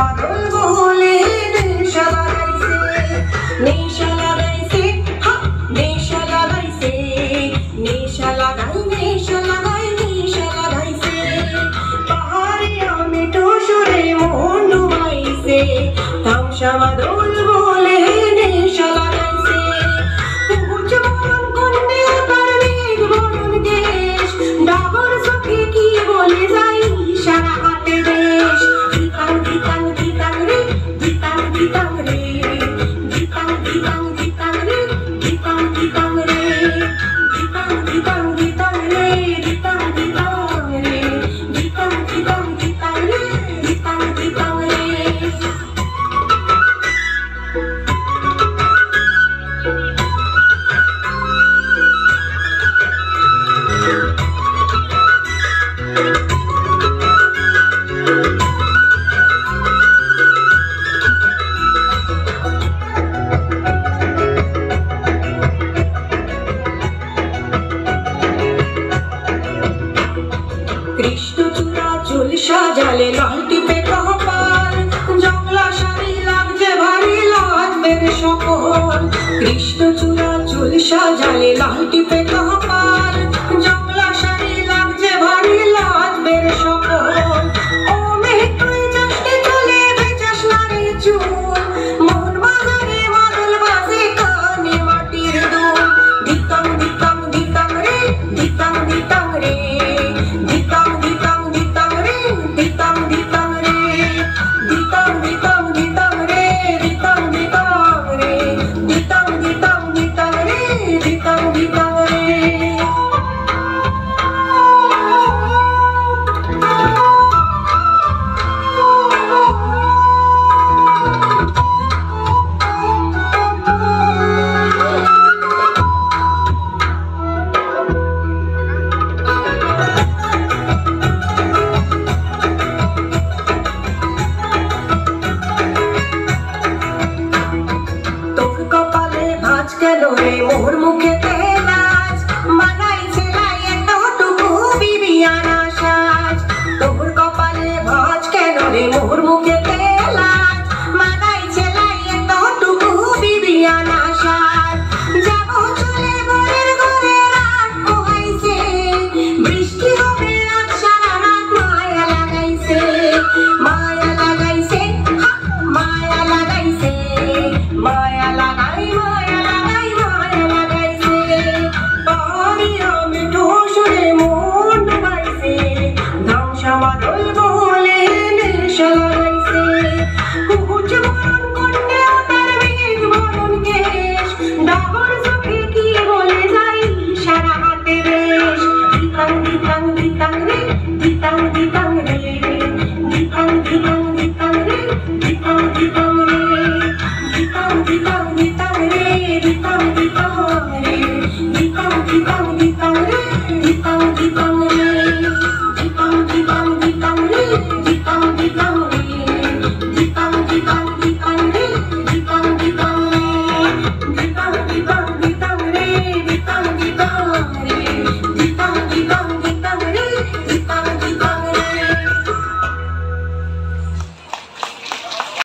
বাদল বলে নেশা লাগাইছে, নেশা লাগাইছে, হা নেশা লাগাইছে, নেশা লাগাই নেশা লাগাই নেশা লাগাইছে। পাহাড়ে আমি টসরে মন ডুবাইছে, তামসা বাদল বলে নেশা লাগাইছে। সবুজ বরণ কন্যে তার মেঘ বরণ দেশ, ডাবর চোখে কি বলে যাই সারা হাতে দেশ। দিতাং দিতাং দিতাং রে, দিতাং দিতাং রে, দিতাং দিতাং দিতাং রে, দিতাং দিতাং রে, দিতাং দিতাং দিতাং রে, দিতাং দিতাং রে, দিতাং দিতাং দিতাং রে, দিতাং দিতাং রে। কৃষ্ণচূড়া চুল সাজালে লাল টিপে কপাল, জংলা শাড়ি লাগছে ভারী লাগবে রে সকল। কৃষ্ণচূড়া চুল সাজালে লাল টিপে কপাল, জংলা শাড়ি লাগছে ভারী লাগবে রে সকল। ও মেয়ে তুই চাষতে চলে বেচাস না রে চুল, মোহন বাজারে মাদল বাজে কানে মাটির দুল। দিতাং দিতাং দিতাং রে, দিতাং দিতাং রে, দিতাং দিতাং দিতাং রে, দিতাং দিতাং রে, দিতাং দিতাং দিতাং রে, দিতাং দিতাং রে, দিতাং দিতাং দিতাং রে, দিতাং দিতাং রে। তোর কপালে ভাঁজ কেন রে, মোর মুখেতে লাজ, বানাইছে লাই এতটুকু বিবিয়ানা সাজ। তোর কপালে ভাঁজ কেন রে, মোর মুখেতে লাজ, বানাইছে লাই এতটুকু বিবিয়ানা সাজ। যাবো চলে বরের ঘরে রাত পোহাইছে, বৃষ্টি হবে রাত সারা রাত মায়া লাগাইছে, মায়া লাগাইছে, হা মায়া লাগাইছে, মায়া লাগাই মায়া লাগাই মায়া লাগাইছে। পাহাড়ে আমি টসরে মন ডুবাইছে, ধামসা বাদল বলে নেশা লাগাইছে। সবুজ বরণ কন্যে তার মেঘ বরণ কেশ, ডাবর চোখে কি বলে যাই সারা হাতে দেশ। দিতাং দিতাং দিতাং রে, দিতাং দিতাং রে, দিতাং দিতাং দিতাং রে, দিতাং দিতাং রে, দিতাং দিতাং দিতাং রে, দিতাং দিতাং রে, দিতাং দিতাং দিতাং রে, দিতাং দিতাং